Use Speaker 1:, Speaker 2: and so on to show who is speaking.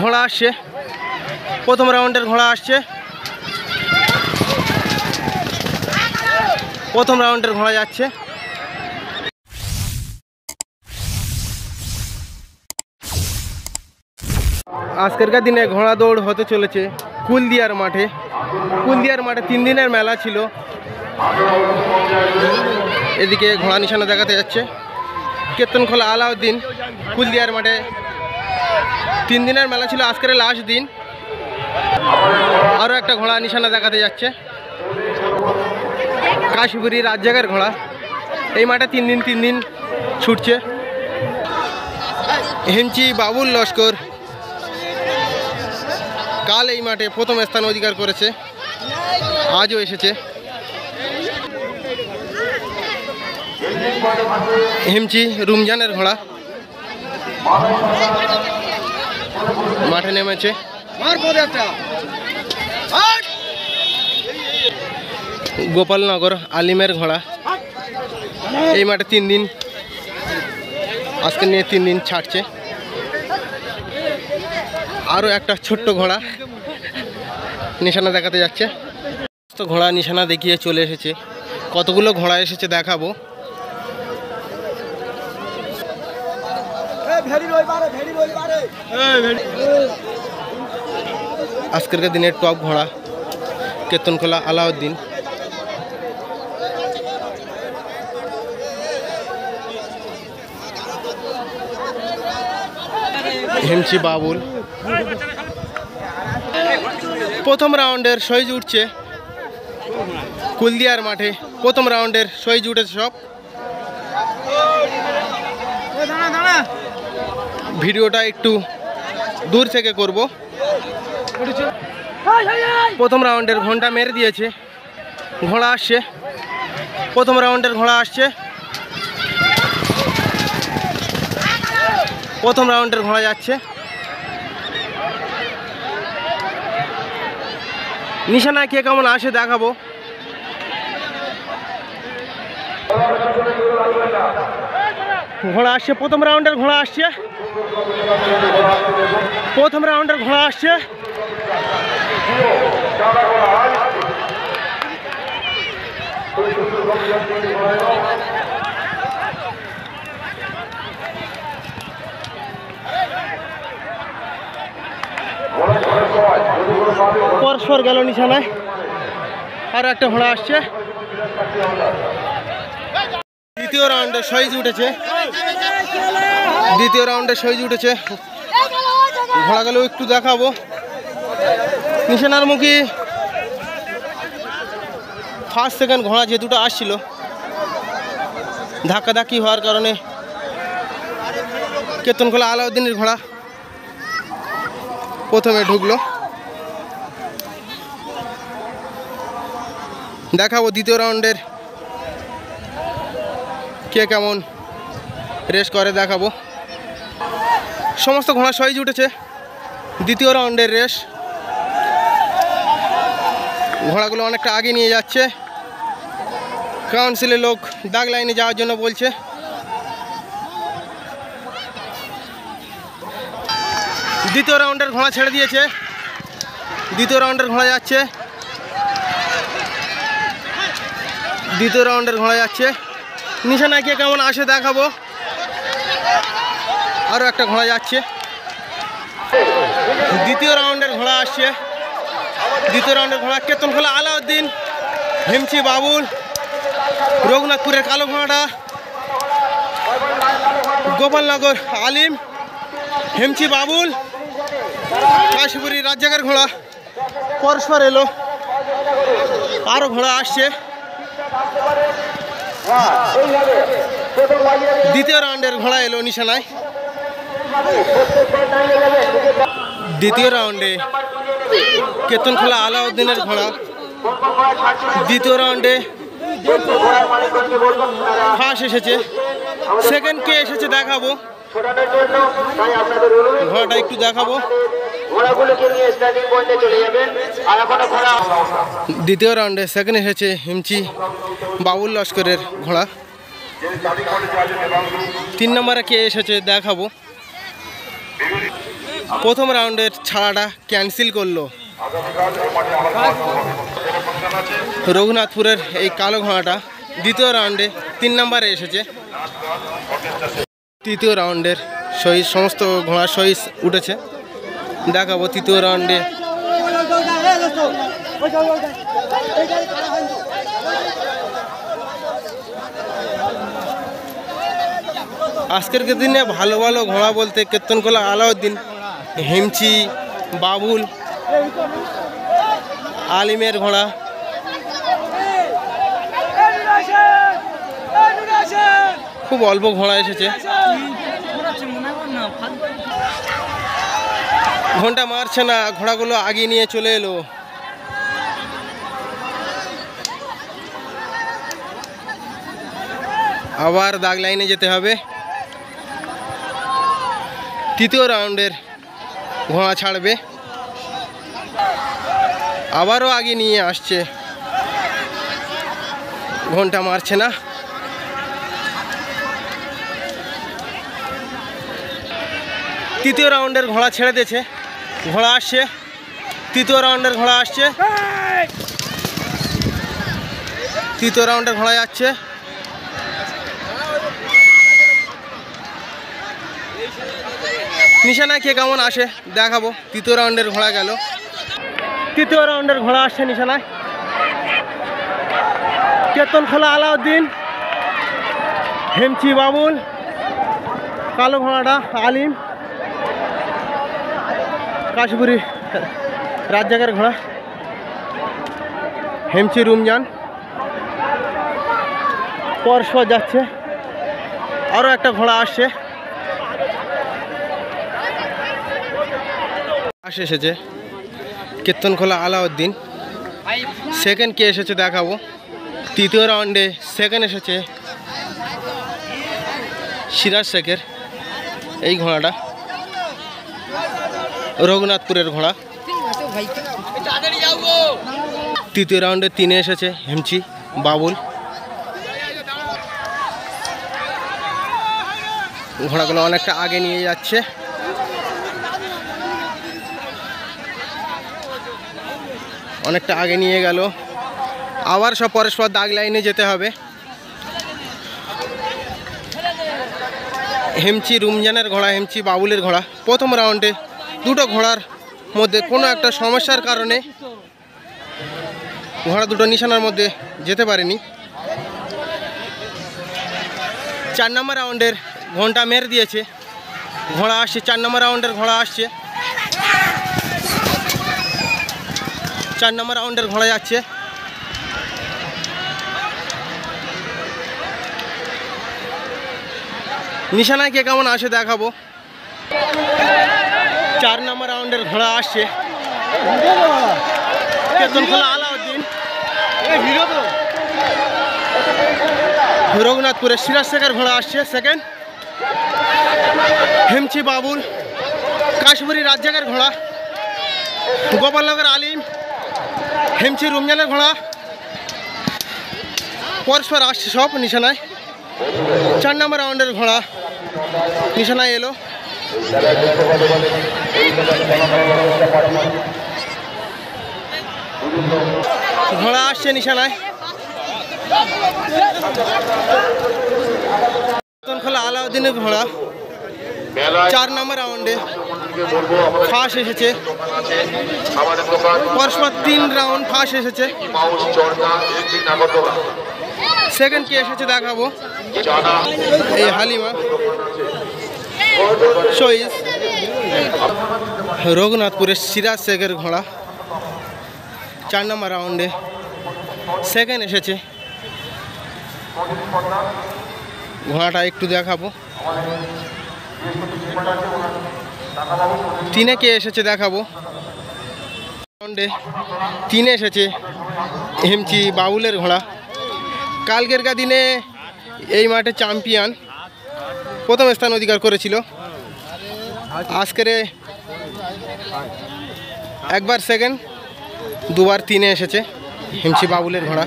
Speaker 1: ঘোড়া আসছে, প্রথম রাউন্ডের ঘোড়া আসছে, প্রথম রাউন্ডের ঘোড়া যাচ্ছে। আজকেরকার দিনে ঘোড়া দৌড় হতে চলেছে কুলদিয়ার মাঠে। কুলদিয়ার মাঠে 3 দিনের মেলা ছিল। এদিকে ঘোড়া নিশানা দেখাতে যাচ্ছে কীর্তনখোলা আলাউদ্দিন। কুলদিয়ার মাঠে 3 দিনের মেলা ছিল, আজকের লাস্ট দিন। আরও একটা ঘোড়া নিশানা দেখাতে যাচ্ছে, কাশীপুরি রাজ্জাকের ঘোড়া। এই মাঠে 3 দিন ছুটছে। হেমচি বাবুল লস্কর কাল এই মাঠে প্রথম স্থান অধিকার করেছে, আজও এসেছে। হেমচি রমজানের ঘোড়া মাঠে নেমেছে। গোপালনগর আলিমের ঘোড়া এই মাঠে 3 দিন, আজকে নিয়ে 3 দিন ছাড়ছে। আরও একটা ছোট্ট ঘোড়া নিশানা দেখাতে যাচ্ছে। তো ঘোড়া নিশানা দেখিয়ে চলে এসেছে। কতগুলো ঘোড়া এসেছে দেখাবো। আজকের দিনের টপ ঘোড়া কীর্তনখোলা আলাউদ্দিন। হেমচি বাবুল প্রথম রাউন্ডের সইজ উঠছে কুলদিয়ার মাঠে। প্রথম রাউন্ডের সইজ উঠেছে সব। ভিডিওটা একটু দূর থেকে করব। প্রথম রাউন্ডের ঘন্টা মেরে দিয়েছে, ঘোড়া আসছে, প্রথম রাউন্ডের ঘোড়া আসছে, প্রথম রাউন্ডের ঘোড়া যাচ্ছে। নিশানায় কে কেমন আসে দেখাবো। ঘোড়া আসছে, প্রথম রাউন্ডের ঘোড়া আসছে, প্রথম রাউন্ডের ঘোড়া আসছে। পরস্পর গেল নিশানায়। আর একটা ঘোড়া আসছে। দ্বিতীয় রাউন্ডে সইজ উঠেছে, দ্বিতীয় রাউন্ডে সইজ উঠেছে। ঘোড়াগুলো একটু দেখাবো। নিশানার মুখী ফার্স্ট সেকেন্ড ঘোড়া যে দুটো আসছিল, ধাক্কাধাক্কি হওয়ার কারণে কীর্তনখোলা আলাউদ্দিনের ঘোড়া প্রথমে ঢুকলো। দেখাবো দ্বিতীয় রাউন্ডের কে কেমন রেস করে দেখাবো। সমস্ত ঘোড়া সইজ উঠেছে। দ্বিতীয় রাউন্ডের রেস। ঘোড়াগুলো অনেকটা আগে নিয়ে যাচ্ছে। কাউন্সিলের লোক দাগ লাইনে যাওয়ার জন্য বলছে। দ্বিতীয় রাউন্ডের ঘোড়া ছেড়ে দিয়েছে, দ্বিতীয় রাউন্ডের ঘোড়া যাচ্ছে, দ্বিতীয় রাউন্ডের ঘোড়া যাচ্ছে। নিশানায় কে কেমন আসে দেখাবো। আরও একটা ঘোড়া যাচ্ছে। দ্বিতীয় রাউন্ডের ঘোড়া আসছে, দ্বিতীয় রাউন্ডের ঘোড়া কীর্তনখোলা আলাউদ্দিন, হেমচি বাবুল, রঘুনাথপুরের কালো ঘোড়াটা, গোপালনগর আলিম, হেমচি বাবুল, কাশীপুরি রাজ্জাকের ঘোড়া পরস্পর এলো। আরও ঘোড়া আসছে। দ্বিতীয় রাউন্ডের ঘোড়া এলো নিশানায়। দ্বিতীয় রাউন্ডে কীর্তনখোলা আলাউদ্দিনের ঘোড়া, দ্বিতীয় রাউন্ডে ফার্স্ট এসেছে। সেকেন্ড কে এসেছে দেখাবো। ঘোড়াটা একটু দেখাবো। দ্বিতীয় রাউন্ডে সেকেন্ড এসেছে হেমচি বাবুল লস্করের ঘোড়া। 3 নম্বরে কে এসেছে দেখাবো। প্রথম রাউন্ডের ছাড়াটা ক্যান্সেল করলো রঘুনাথপুরের এই কালো ঘোড়াটা। দ্বিতীয় রাউন্ডে 3 নম্বরে এসেছে। তৃতীয় রাউন্ডের সহিস সমস্ত ঘোড়ার সহিস উঠেছে, দেখাবো তৃতীয় রাউন্ডে। আজকের দিনে ভালো ভালো ঘোড়া বলতে কীর্তনখোলা আলাউদ্দিন, হেমচি, বাবুল, আলিমের ঘোড়া। খুব অল্প ঘোড়া এসেছে। ঘন্টা মারছে না, ঘোড়াগুলো আগিয়ে নিয়ে চলে এলো। আবার দাগ লাইনে যেতে হবে। তৃতীয় রাউন্ডের ঘোড়া ছাড়বে, আবারও আগে নিয়ে আসছে, ঘন্টা মারছে না। তৃতীয় রাউন্ডের ঘোড়া ছেড়ে দিয়েছে, ঘোড়া আসছে। তৃতীয় রাউন্ডের ঘোড়া আসছে, তৃতীয় রাউন্ডের ঘোড়া যাচ্ছে। নিশানা কে কেমন আসে দেখাবো। তৃতীয় রাউন্ডের ঘোড়া গেল, তৃতীয় রাউন্ডের ঘোড়া আসছে নিশানায়। কীর্তনখোলা আলাউদ্দিন, হেমচি, বাবুল, কালো ঘোড়াটা আলিম, কাশপুরি রাজ্জাকের ঘোড়া হেমচি, রুমজান। পরস্পর যাচ্ছে, আরও একটা ঘোড়া আসছে। এসেছে কীর্তনখোলা আলাউদ্দিন। সেকেন্ড কে এসেছে দেখাবো। তৃতীয় রাউন্ডে সেকেন্ড এসেছে সিরাজ শেখের এই ঘোড়াটা, রঘুনাথপুরের ঘোড়া। তৃতীয় রাউন্ডে 3 এসেছে হেমচি, বাবুল। ঘোড়াগুলো অনেকটা আগে নিয়ে যাচ্ছে। অনেকটা আগে নিয়ে গেল, আবার সব পরস্পর দাগ লাইনে যেতে হবে। হেমচি, রুমজানের ঘোড়া, হেমচি, বাবুলের ঘোড়া। প্রথম রাউন্ডে দুটো ঘোড়ার মধ্যে কোনো একটা সমস্যার কারণে ঘোড়া দুটো নিশানার মধ্যে যেতে পারেনি। 4 নম্বর রাউন্ডের ঘন্টা মেরে দিয়েছে, ঘোড়া আসছে। 4 নম্বর রাউন্ডের ঘোড়া আসছে, 4 নম্বর রাউন্ডের ঘোড়া যাচ্ছে। নিশানায় কে কেমন আসে দেখাবো। 4 নম্বর রাউন্ডের ঘোড়া আসছে কীর্তনখোলা আলাউদ্দিন, রঘুনাথপুরের সিরাজ শেখের ঘোড়া আসছে সেকেন্ড। হেমচি, বাবুল, কাশপুরি রাজ্জাকের ঘোড়া, গোপালনগর আলিম, হেমচি, রুমজানের ঘোড়া। পরস্পর আসছে সব নিশানায়। 4 নম্বর রাউন্ডের ঘোড়া নিশানায় এলো। ঘোড়া আসছে নিশানায়। কীর্তনখোলা আলাউদ্দিনের ঘোড়া 4 নম্বর রাউন্ডে ফার্স্ট এসেছে। পরস্পর 3 রাউন্ড ফার্স্ট এসেছে। সেকেন্ড কে এসেছে দেখাবো। এই হালিমা, সইস, রঘুনাথপুরের সিরাজ শেখের ঘোড়া 4 নম্বর রাউন্ডে সেকেন্ড এসেছে। ঘোড়াটা একটু দেখাবো। 3 কে এসেছে দেখাবো। রাউন্ডে 3 এসেছে হেমচি, বাবুলের ঘোড়া। কালকের দিনে এই মাঠে চ্যাম্পিয়ন, প্রথম স্থান অধিকার করেছিল। আজকের একবার সেকেন্ড, দুবার 3 এসেছে হেমচি, বাবুলের ঘোড়া।